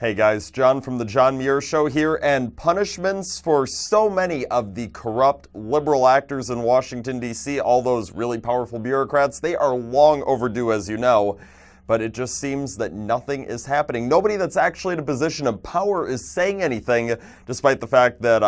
Hey guys, John from the John Muir Show here, and punishments for so many of the corrupt liberal actors in Washington, D.C., all those really powerful bureaucrats, they are long overdue, as you know, but it just seems that nothing is happening. Nobody that's actually in a position of power is saying anything, despite the fact that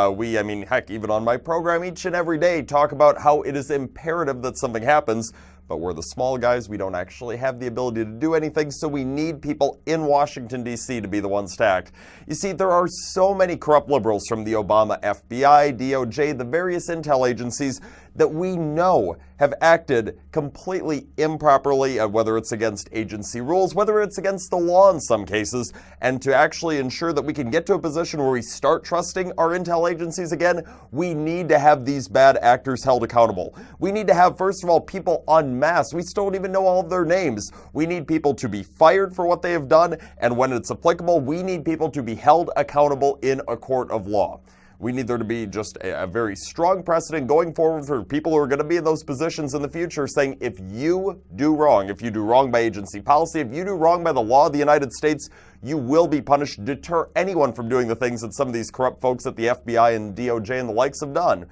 heck, even on my program each and every day, talk about how it is imperative that something happens. But we're the small guys, we don't actually have the ability to do anything, so we need people in Washington, D.C. to be the ones to act. You see, there are so many corrupt liberals from the Obama FBI, DOJ, the various intel agencies that we know have acted completely improperly, whether it's against agency rules, whether it's against the law in some cases, and to actually ensure that we can get to a position where we start trusting our intel agencies again, we need to have these bad actors held accountable. We need to have, first of all, people en masse. We still don't even know all of their names. We need people to be fired for what they have done, and when it's applicable, we need people to be held accountable in a court of law. We need there to be just a very strong precedent going forward for people who are going to be in those positions in the future, saying if you do wrong, if you do wrong by agency policy, if you do wrong by the law of the United States, you will be punished. Deter anyone from doing the things that some of these corrupt folks at the FBI and DOJ and the likes have done.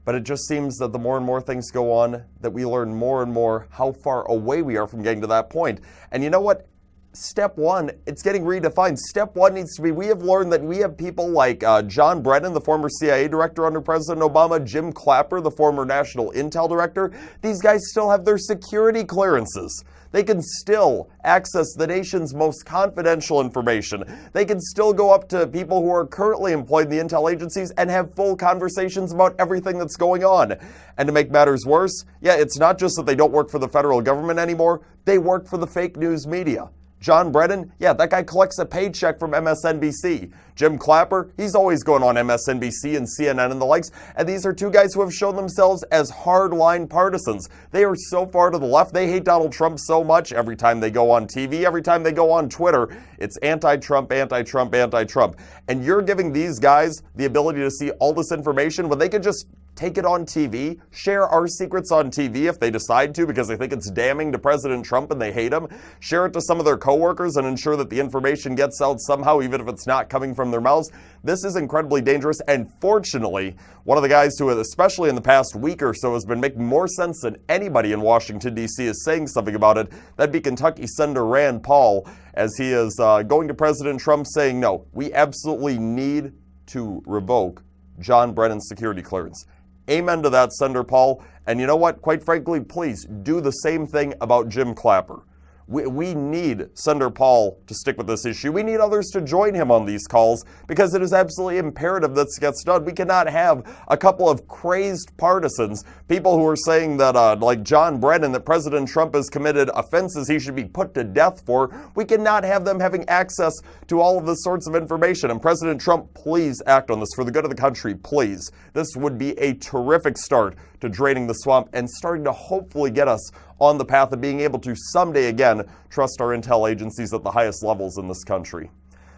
But it just seems that the more and more things go on, that we learn more and more how far away we are from getting to that point. And you know what? Step one, it's getting redefined. Step one needs to be, we have learned that we have people like John Brennan, the former CIA director under President Obama, Jim Clapper, the former National Intel Director. These guys still have their security clearances. They can still access the nation's most confidential information. They can still go up to people who are currently employed in the intel agencies and have full conversations about everything that's going on. And to make matters worse, yeah, it's not just that they don't work for the federal government anymore, they work for the fake news media. John Brennan, yeah, that guy collects a paycheck from MSNBC. Jim Clapper, he's always going on MSNBC and CNN and the likes, and these are two guys who have shown themselves as hardline partisans. They are so far to the left, they hate Donald Trump so much. Every time they go on TV, every time they go on Twitter, it's anti-Trump, anti-Trump, anti-Trump. And you're giving these guys the ability to see all this information when they could just take it on TV, share our secrets on TV if they decide to because they think it's damning to President Trump and they hate him, share it to some of their coworkers and ensure that the information gets out somehow even if it's not coming from their mouths. This is incredibly dangerous, and fortunately, one of the guys who, especially in the past week or so, has been making more sense than anybody in Washington, D.C. is saying something about it. That'd be Kentucky Senator Rand Paul, as he is going to President Trump saying, no, we absolutely need to revoke John Brennan's security clearance. Amen to that, Senator Paul. And you know what? Quite frankly, please do the same thing about Jim Clapper. We need Senator Paul to stick with this issue. We need others to join him on these calls because it is absolutely imperative that this gets done. We cannot have a couple of crazed partisans, people who are saying that, like John Brennan, that President Trump has committed offenses he should be put to death for. We cannot have them having access to all of this sorts of information. And President Trump, please act on this for the good of the country, please. This would be a terrific start to draining the swamp and starting to hopefully get us on the path of being able to someday again trust our intel agencies at the highest levels in this country.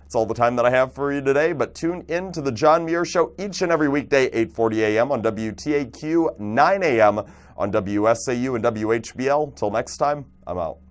That's all the time that I have for you today, but tune in to the John Muir Show each and every weekday, 8:40 a.m. on WTAQ, 9 a.m. on WSAU and WHBL. Till next time, I'm out.